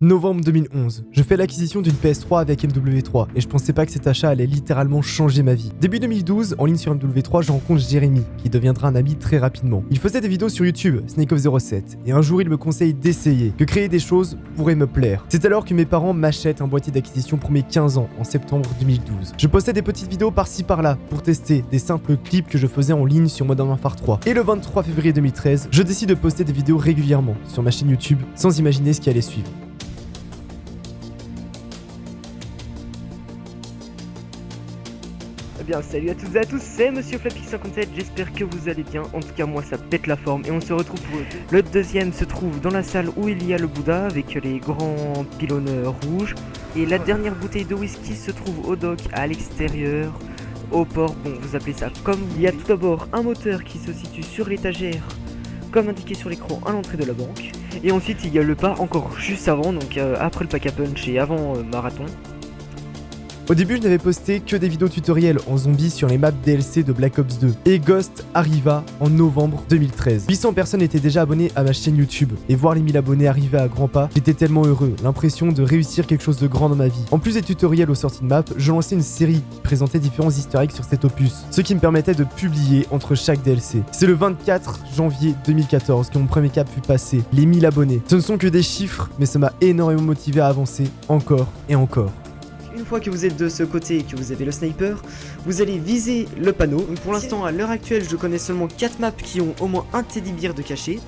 Novembre 2011, je fais l'acquisition d'une PS3 avec MW3 et je pensais pas que cet achat allait littéralement changer ma vie. Début 2012, en ligne sur MW3, je rencontre Jérémy, qui deviendra un ami très rapidement. Il faisait des vidéos sur YouTube, Snake07, et un jour il me conseille d'essayer, que créer des choses pourrait me plaire. C'est alors que mes parents m'achètent un boîtier d'acquisition pour mes 15 ans, en septembre 2012. Je postais des petites vidéos par-ci par-là, pour tester des simples clips que je faisais en ligne sur Modern Warfare 3. Et le 23 février 2013, je décide de poster des vidéos régulièrement sur ma chaîne YouTube, sans imaginer ce qui allait suivre. Eh bien salut à toutes et à tous, c'est Monsieur Flappy57, j'espère que vous allez bien, en tout cas moi ça pète la forme et on se retrouve pour le deuxième se trouve dans la salle où il y a le Bouddha avec les grands pylônes rouges et la dernière bouteille de whisky se trouve au dock à l'extérieur, au port, bon vous appelez ça comme il y a tout d'abord un moteur qui se situe sur l'étagère comme indiqué sur l'écran à l'entrée de la banque et ensuite il y a le pas encore juste avant, donc après le pack à punch et avant marathon. Au début, je n'avais posté que des vidéos tutoriels en zombies sur les maps DLC de Black Ops 2. Et Ghost arriva en novembre 2013. 800 personnes étaient déjà abonnées à ma chaîne YouTube. Et voir les 1000 abonnés arriver à grands pas, j'étais tellement heureux. L'impression de réussir quelque chose de grand dans ma vie. En plus des tutoriels aux sorties de map, je lançais une série qui présentait différents easter eggs sur cet opus. Ce qui me permettait de publier entre chaque DLC. C'est le 24 janvier 2014 que mon premier cap fut passé. Les 1000 abonnés. Ce ne sont que des chiffres, mais ça m'a énormément motivé à avancer encore et encore. Une fois que vous êtes de ce côté et que vous avez le sniper, vous allez viser le panneau. Donc pour l'instant, à l'heure actuelle, je connais seulement 4 maps qui ont au moins un teddy bear de cachet.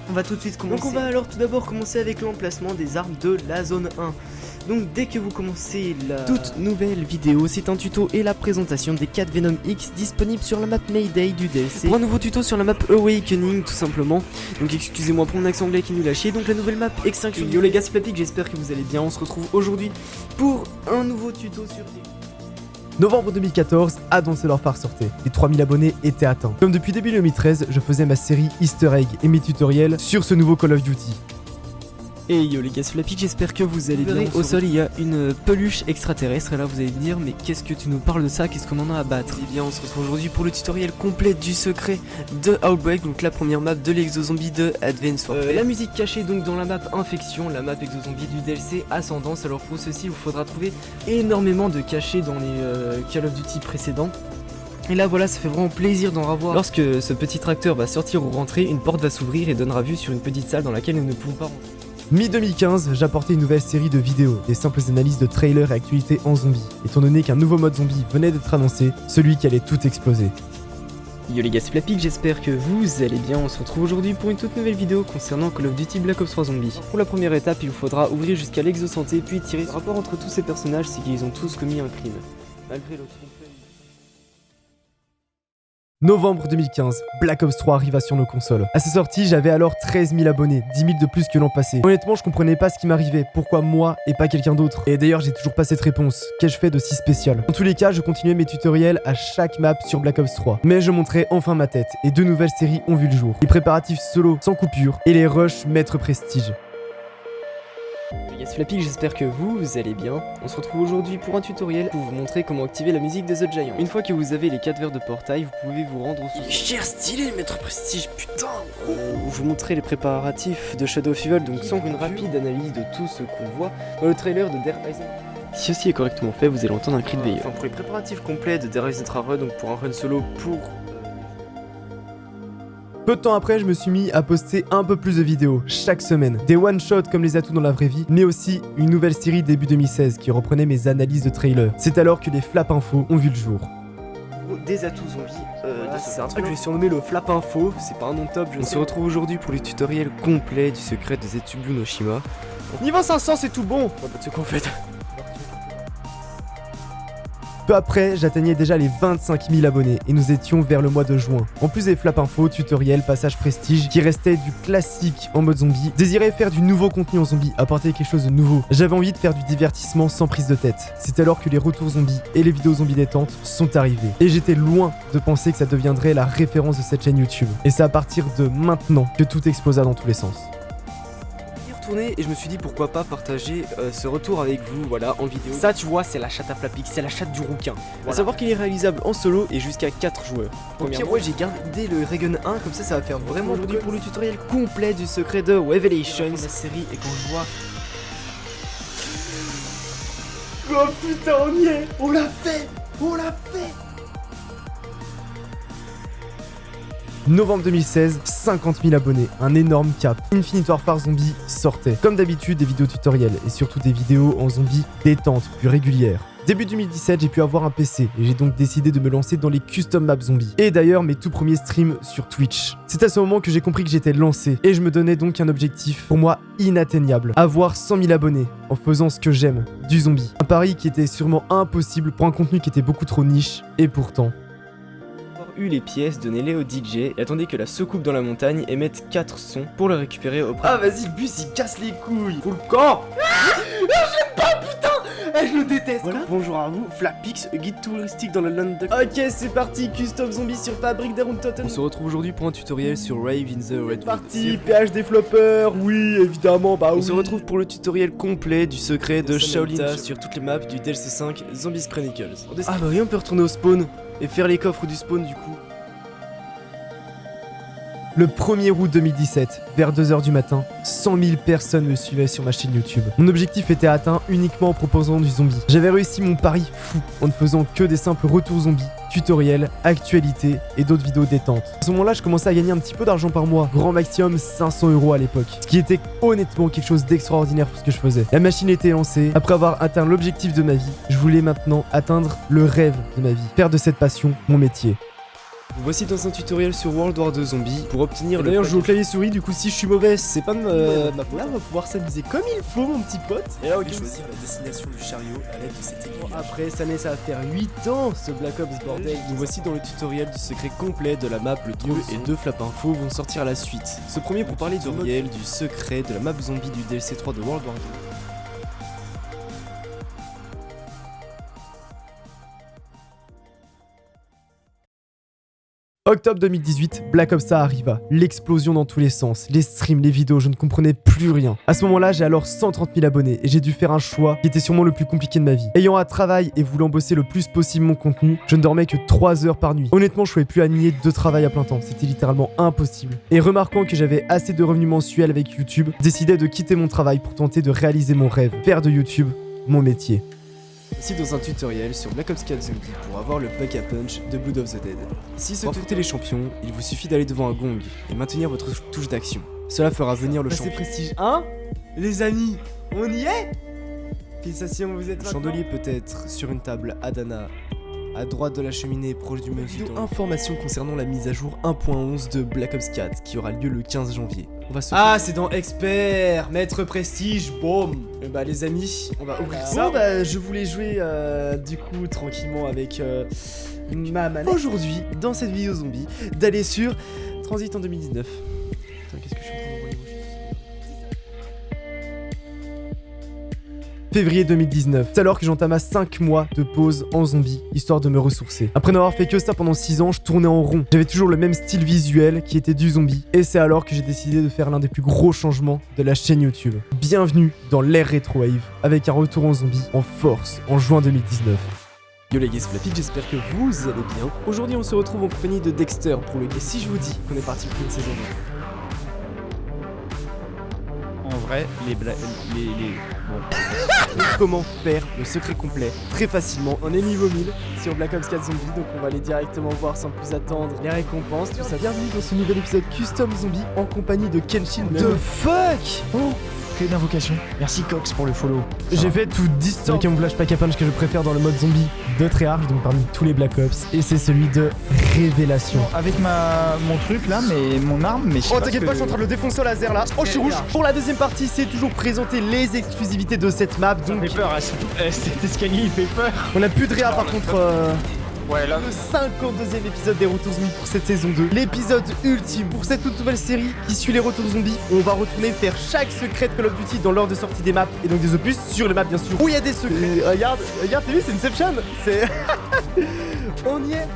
On va tout de suite commencer. Donc on va alors tout d'abord commencer avec l'emplacement des armes de la zone 1. Donc dès que vous commencez la toute nouvelle vidéo, c'est un tuto et la présentation des 4 Venom X disponibles sur la map Mayday du DLC. Pour un nouveau tuto sur la map Awakening tout simplement. Donc excusez-moi pour mon accent anglais qui nous l'a chier. Donc la nouvelle map Extinction. Yo les gars, c'est Flappy, j'espère que vous allez bien. On se retrouve aujourd'hui pour un nouveau tuto sur Novembre 2014, Advanced Warfare sortait. Les 3000 abonnés étaient atteints. Comme depuis début 2013, je faisais ma série Easter Egg et mes tutoriels sur ce nouveau Call of Duty. Et yo les gars, c'est Flappy, j'espère que vous allez bien. Au sol il y a une peluche extraterrestre et là vous allez me dire mais qu'est-ce que tu nous parles de ça, qu'est-ce qu'on en a à battre? Eh bien on se retrouve aujourd'hui pour le tutoriel complet du secret de Outbreak, donc la première map de l'exozombie de Advanced Warfare. La musique cachée donc dans la map Infection, la map exozombie du DLC Ascendance. Alors pour ceci il vous faudra trouver énormément de cachets dans les Call of Duty précédents. Et là voilà, ça fait vraiment plaisir d'en revoir. Lorsque ce petit tracteur va sortir ou rentrer, une porte va s'ouvrir et donnera vue sur une petite salle dans laquelle nous ne pouvons pas rentrer. Mi-2015, j'apportais une nouvelle série de vidéos, des simples analyses de trailers et actualités en zombie, étant donné qu'un nouveau mode zombie venait d'être annoncé, celui qui allait tout exploser. Yo les gars, c'est Flappy, j'espère que vous allez bien. On se retrouve aujourd'hui pour une toute nouvelle vidéo concernant Call of Duty Black Ops 3 Zombies. Pour la première étape, il vous faudra ouvrir jusqu'à l'exosanté puis tirer. Le rapport entre tous ces personnages, c'est qu'ils ont tous commis un crime. Malgré l'autre. Novembre 2015, Black Ops 3 arriva sur nos consoles. À sa sortie, j'avais alors 13 000 abonnés, 10 000 de plus que l'an passé. Honnêtement, je comprenais pas ce qui m'arrivait, pourquoi moi et pas quelqu'un d'autre. Et d'ailleurs, j'ai toujours pas cette réponse. Qu'ai-je fait de si spécial? En tous les cas, je continuais mes tutoriels à chaque map sur Black Ops 3. Mais je montrais enfin ma tête, et deux nouvelles séries ont vu le jour. Les préparatifs solo sans coupure, et les rushs maître prestige. C'est Flappy, j'espère que vous allez bien. On se retrouve aujourd'hui pour un tutoriel pour vous montrer comment activer la musique de The Giant. Une fois que vous avez les 4 verres de portail, vous pouvez vous rendre au cher stylé maître prestige, putain. Vous montrer les préparatifs de Shadow of Evil, donc sans une rapide analyse de tout ce qu'on voit dans le trailer de Dead Rising. Si ceci est correctement fait, vous allez entendre un cri de veilleur. Enfin, pour les préparatifs complets de Dead Rising Run, donc pour un run solo pour... Peu de temps après, je me suis mis à poster un peu plus de vidéos chaque semaine. Des one-shots comme les atouts dans la vraie vie, mais aussi une nouvelle série début 2016 qui reprenait mes analyses de trailers. C'est alors que les Flap Info ont vu le jour. Des atouts zombies, c'est un truc que je vais surnommer le Flap Info, c'est pas un nom top. On se retrouve aujourd'hui pour le tutoriel complet du secret des Zetsubu no Shima. Niveau 500, c'est tout bon. C'est quoi en fait? Peu après, j'atteignais déjà les 25 000 abonnés et nous étions vers le mois de juin. En plus des Flap Info, tutoriels, passages prestige, qui restaient du classique en mode zombie, désirais faire du nouveau contenu en zombie, apporter quelque chose de nouveau. J'avais envie de faire du divertissement sans prise de tête. C'est alors que les retours zombies et les vidéos zombies détentes sont arrivés. Et j'étais loin de penser que ça deviendrait la référence de cette chaîne YouTube. Et c'est à partir de maintenant que tout explosa dans tous les sens. Et je me suis dit pourquoi pas partager ce retour avec vous, voilà, en vidéo. Ça tu vois, c'est la chatte à Flappix, c'est la chatte du rouquin. Voilà. À savoir qu'il est réalisable en solo et jusqu'à 4 joueurs. Ok, ouais, j'ai gardé le Raygun 1, comme ça va faire vraiment aujourd'hui pour le tutoriel complet du secret de Revelation. La série, et quand je vois Oh putain, on y est. On l'a fait. On l'a fait. Novembre 2016, 50 000 abonnés, un énorme cap. Infinite Warfare Zombie sortait. Comme d'habitude, des vidéos tutoriels et surtout des vidéos en zombie détente, plus régulières. Début 2017, j'ai pu avoir un PC et j'ai donc décidé de me lancer dans les custom maps zombies. Et d'ailleurs, mes tout premiers streams sur Twitch. C'est à ce moment que j'ai compris que j'étais lancé et je me donnais donc un objectif pour moi inatteignable. Avoir 100 000 abonnés en faisant ce que j'aime, du zombie. Un pari qui était sûrement impossible pour un contenu qui était beaucoup trop niche et pourtant... Eu les pièces, donnez-les au DJ et attendez que la soucoupe dans la montagne émette 4 sons pour le récupérer auprès. Ah vas-y, le bus il casse les couilles. Faut le camp. J'aime pas, putain. Je le déteste. Voilà, bonjour à vous, Flapix, guide touristique dans le London. Ok, c'est parti, custom zombie sur Fabric Down Totem. On se retrouve aujourd'hui pour un tutoriel sur Rave in the Red. Parti, PH Développeur, oui, évidemment, bah oui. On se retrouve pour le tutoriel complet du secret de Shaolin sur toutes les maps du DLC 5 Zombies Chronicles. Ah bah oui, on peut retourner au spawn et faire les coffres du spawn du coup. Le 1er août 2017, vers 2h du matin, 100 000 personnes me suivaient sur ma chaîne YouTube. Mon objectif était atteint uniquement en proposant du zombie. J'avais réussi mon pari fou en ne faisant que des simples retours zombies, tutoriels, actualités et d'autres vidéos détente. À ce moment-là, je commençais à gagner un petit peu d'argent par mois, grand maximum 500 € à l'époque. Ce qui était honnêtement quelque chose d'extraordinaire pour ce que je faisais. La machine était lancée. Après avoir atteint l'objectif de ma vie, je voulais maintenant atteindre le rêve de ma vie. Faire de cette passion mon métier. Vous voici dans un tutoriel sur World War 2 Zombie pour obtenir le. D'ailleurs, je joue au clavier souris, du coup, si je suis mauvais, c'est pas ma faute. Là, on va pouvoir s'amuser comme il faut, mon petit pote. Et là, on va choisir la destination du chariot à l'aide de cette aiguille. Après, ça va faire 8 ans, ce Black Ops bordel. Nous voici dans le tutoriel du secret complet de la map. Le Dieu et 2 Flap Info vont sortir à la suite. Ce premier pour parler du tutoriel du secret de la map zombie du DLC 3 de World War 2. Octobre 2018, Black Ops A arriva. L'explosion dans tous les sens, les streams, les vidéos, je ne comprenais plus rien. À ce moment-là, j'ai alors 130 000 abonnés et j'ai dû faire un choix qui était sûrement le plus compliqué de ma vie. Ayant un travail et voulant bosser le plus possible mon contenu, je ne dormais que 3 heures par nuit. Honnêtement, je ne pouvais plus aligner 2 travails à plein temps, c'était littéralement impossible. Et remarquant que j'avais assez de revenus mensuels avec YouTube, je décidai de quitter mon travail pour tenter de réaliser mon rêve, faire de YouTube mon métier. Ici dans un tutoriel sur Black Ops 4 Zombie pour avoir le Pack a Punch de Blood of the Dead. Si pour affronter les champions, il vous suffit d'aller devant un gong et maintenir votre touche d'action. Cela fera venir le champion. C'est prestige 1, les amis, on y est. Félicitations, vous êtes le chandelier peut être sur une table Adana, à droite de la cheminée proche du mur. Informations concernant la mise à jour 1.11 de Black Ops 4 qui aura lieu le 15 janvier. On va se c'est dans Expert, Maître Prestige, boum. Bah les amis, on va ouvrir ça. Bon bah je voulais jouer du coup tranquillement avec ma manette. Aujourd'hui, dans cette vidéo zombie, d'aller sur Transit en 2019. Putain, qu'est-ce que je suis en train d'envoyer moi? Février 2019, c'est alors que j'entama 5 mois de pause en zombie, histoire de me ressourcer. Après n'avoir fait que ça pendant 6 ans, je tournais en rond. J'avais toujours le même style visuel qui était du zombie. Et c'est alors que j'ai décidé de faire l'un des plus gros changements de la chaîne YouTube. Bienvenue dans l'ère Retrowave, avec un retour en zombie en force en juin 2019. Yo les gars, c'est Flapix, j'espère que vous allez bien. Aujourd'hui on se retrouve en compagnie de Dexter pour le... Et si je vous dis qu'on est parti pour une saison 2. En vrai, Comment faire le secret complet très facilement. On est niveau 1000 sur Black Ops 4 Zombie, donc on va aller directement voir sans plus attendre les récompenses, tout ça. Bienvenue dans ce nouvel épisode Custom Zombie en compagnie de Kenshin. The fuck. Oh, clé d'invocation. Merci Cox pour le follow. J'ai fait tout distance avec un camouflage pack a punch que je préfère dans le mode zombie de Treyarch, donc parmi tous les Black Ops, et c'est celui de Révélation. Avec mon truc là, mais mon arme, mais je sais Oh pas t'inquiète pas, je suis en train de le défoncer au laser là. Oh je suis rouge. Pour la deuxième partie, c'est toujours présenter les exclusivités de cette map. Ça Donc fait peur, cet escalier il fait peur. on a plus de réa par contre. Ouais là. Le 52e épisode des Retours Zombies pour cette saison 2. L'épisode ultime pour cette toute nouvelle série qui suit les Retours Zombies. On va retourner faire chaque secret de Call of Duty dans l'ordre de sortie des maps et donc des opus sur les maps bien sûr. Où il y a des secrets. Regarde, t'as vu, c'est Inception. C'est. On y est.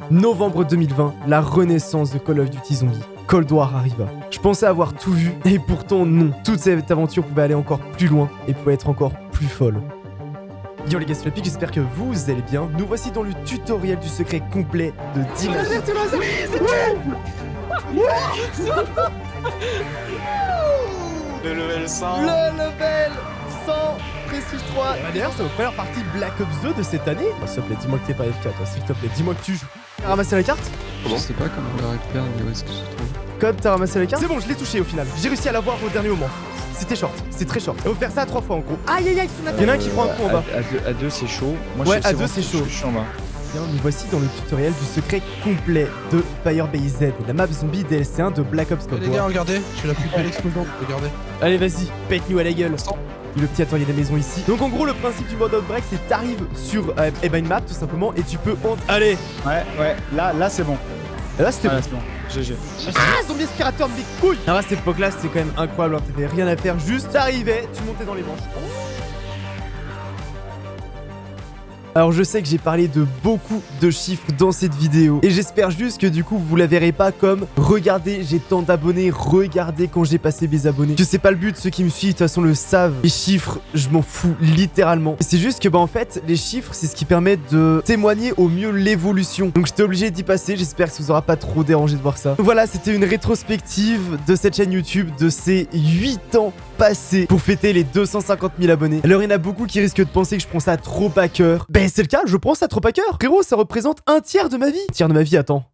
Novembre 2020, la renaissance de Call of Duty Zombie. Cold War arriva. Je pensais avoir tout vu et pourtant non. Toute cette aventure pouvait aller encore plus loin et pouvait être encore plus folle. Yo les gars, c'est Flapix, j'espère que vous allez bien. Nous voici dans le tutoriel du secret complet de Dimension. Le level 100. Le level Prestige 3. D'ailleurs, c'est notre première partie Black Ops 2 de cette année. Oh, s'il te plaît, dis-moi que t'es pas FK, toi, s'il te plaît. Dis-moi que tu joues. T'as ramassé la carte? Je sais pas comment on la récupère, mais où est-ce que ça se trouve? Code, t'as ramassé la carte? C'est bon, je l'ai touché au final. J'ai réussi à l'avoir au dernier moment. C'était short, c'est très short. Il faut faire ça à 3 fois en gros. Aïe aïe aïe, il y en a un qui prend un coup en bas. À 2 c'est chaud. Moi, Ouais, je à 2 c'est chaud. Je suis en bas. Bien, nous voici dans le tutoriel du secret complet de Firebase Z, la map zombie DLC 1 de Black Ops Cold Les War. gars, regardez, j'ai la plus belle explosante, regardez. Allez, vas-y, pète-nous à la gueule. Le petit atelier des maisons ici. Donc en gros, le principe du mode Outbreak, c'est t'arrives sur une map tout simplement et tu peux Allez. Ouais, là c'est bon. Et là c'était Là bon. c'est bon. GG. Ah, zombie aspirateur de mes couilles. Alors à cette époque-là, c'était quand même incroyable. Hein. T'avais rien à faire, juste t'arrivais, tu montais dans les manches. Alors je sais que j'ai parlé de beaucoup de chiffres dans cette vidéo et j'espère juste que du coup vous la verrez pas comme regardez j'ai tant d'abonnés, regardez quand j'ai passé mes abonnés. Que c'est pas le but, ceux qui me suivent de toute façon le savent. Les chiffres, je m'en fous littéralement. C'est juste que bah en fait les chiffres c'est ce qui permet de témoigner au mieux l'évolution. Donc j'étais obligé d'y passer, j'espère que ça vous aura pas trop dérangé de voir ça. Donc voilà, c'était une rétrospective de cette chaîne YouTube de ces 8 ans passés pour fêter les 250 000 abonnés. Alors il y en a beaucoup qui risquent de penser que je prends ça trop à cœur. Ben c'est le cas, je prends ça trop à cœur. Frérot, ça représente un tiers de ma vie. Un tiers de ma vie, attends.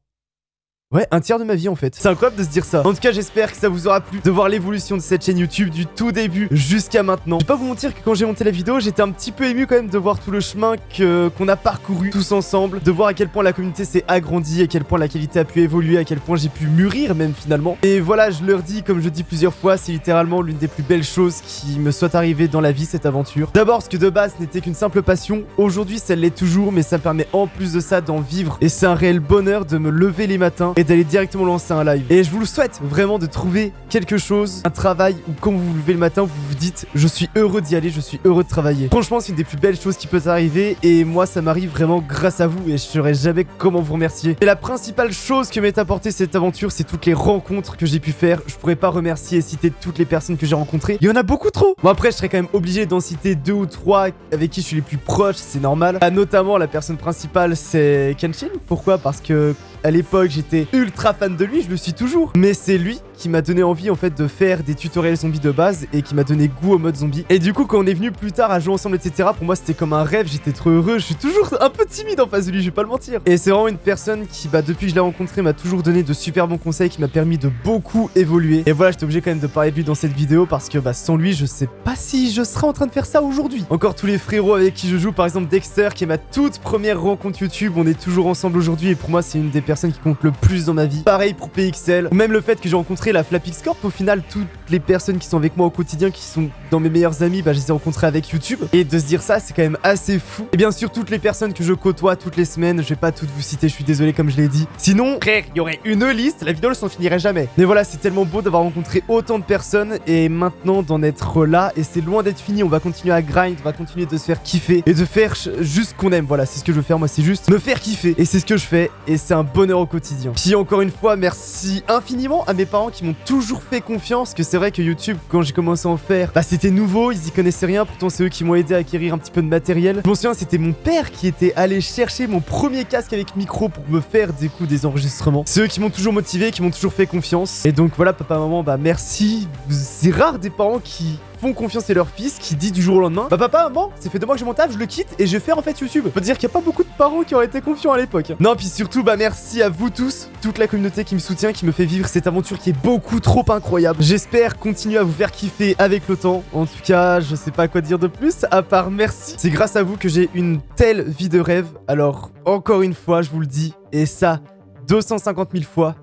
Ouais, un tiers de ma vie en fait. C'est incroyable de se dire ça. En tout cas, j'espère que ça vous aura plu de voir l'évolution de cette chaîne YouTube du tout début jusqu'à maintenant. Je vais pas vous mentir que quand j'ai monté la vidéo, j'étais un petit peu ému quand même de voir tout le chemin qu'on a parcouru tous ensemble, de voir à quel point la communauté s'est agrandie, à quel point la qualité a pu évoluer, à quel point j'ai pu mûrir même finalement. Et voilà, je leur dis, comme je dis plusieurs fois, c'est littéralement l'une des plus belles choses qui me soit arrivée dans la vie, cette aventure. D'abord, parce que de base n'était qu'une simple passion. Aujourd'hui, ça l'est toujours, mais ça me permet en plus de ça d'en vivre. Et c'est un réel bonheur de me lever les matins et d'aller directement lancer un live. Et je vous le souhaite vraiment de trouver quelque chose, un travail où quand vous vous levez le matin, vous vous dites je suis heureux d'y aller, je suis heureux de travailler. Franchement, c'est une des plus belles choses qui peut arriver et moi ça m'arrive vraiment grâce à vous et je saurais jamais comment vous remercier. Et la principale chose que m'est apportée cette aventure, c'est toutes les rencontres que j'ai pu faire. Je pourrais pas remercier et citer toutes les personnes que j'ai rencontrées. Il y en a beaucoup trop. Bon après, je serais quand même obligé d'en citer 2 ou 3 avec qui je suis les plus proches, c'est normal. Notamment la personne principale, c'est Kenshin. Pourquoi? Parce que à l'époque, j'étais ultra fan de lui, je le suis toujours. Mais c'est lui qui m'a donné envie en fait de faire des tutoriels zombies de base et qui m'a donné goût au mode zombie. Et du coup, quand on est venu plus tard à jouer ensemble, etc., pour moi c'était comme un rêve, j'étais trop heureux. Je suis toujours un peu timide en face de lui, je vais pas le mentir. Et c'est vraiment une personne qui, depuis que je l'ai rencontré, m'a toujours donné de super bons conseils, qui m'a permis de beaucoup évoluer. Et voilà, j'étais obligé quand même de parler de lui dans cette vidéo parce que sans lui, je sais pas si je serais en train de faire ça aujourd'hui. Encore tous les frérots avec qui je joue, par exemple Dexter, qui est ma toute première rencontre YouTube, on est toujours ensemble aujourd'hui et pour moi c'est une des personnes qui compte le plus dans ma vie. Pareil pour PXL, ou même le fait que j'ai rencontré la Flapix Corp. Au final, toutes les personnes qui sont avec moi au quotidien, qui sont dans mes meilleurs amis, je les ai rencontrés avec YouTube. Et de se dire ça, c'est quand même assez fou. Et bien sûr, toutes les personnes que je côtoie toutes les semaines, je vais pas toutes vous citer, je suis désolé comme je l'ai dit. Sinon, frère, il y aurait une liste, la vidéo ne s'en finirait jamais. Mais voilà, c'est tellement beau d'avoir rencontré autant de personnes et maintenant d'en être là. Et c'est loin d'être fini, on va continuer à grind, on va continuer de se faire kiffer et de faire juste ce qu'on aime. Voilà, c'est ce que je veux faire, moi c'est juste me faire kiffer. Et c'est ce que je fais et c'est un bonheur au quotidien. Puis encore une fois, merci infiniment à mes parents qui m'ont toujours fait confiance, que c'est vrai que YouTube, quand j'ai commencé à en faire, c'était nouveau, ils y connaissaient rien, pourtant c'est eux qui m'ont aidé à acquérir un petit peu de matériel. Je m'en souviens, c'était mon père qui était allé chercher mon premier casque avec micro pour me faire des enregistrements. C'est eux qui m'ont toujours motivé, qui m'ont toujours fait confiance. Et donc voilà, papa, maman, merci. C'est rare des parents qui font confiance à leur fils, qui dit du jour au lendemain papa, maman, c'est fait 2 mois que je m'en tape, je le quitte et je vais faire en fait YouTube. Faut dire qu'il n'y a pas beaucoup de parents qui auraient été confiants à l'époque. Non, puis surtout, merci à vous tous, toute la communauté qui me soutient, qui me fait vivre cette aventure qui est beaucoup trop incroyable. J'espère continuer à vous faire kiffer avec le temps. En tout cas, je sais pas quoi dire de plus, à part merci. C'est grâce à vous que j'ai une telle vie de rêve. Alors, encore une fois, je vous le dis, et ça, 250 000 fois,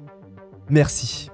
merci.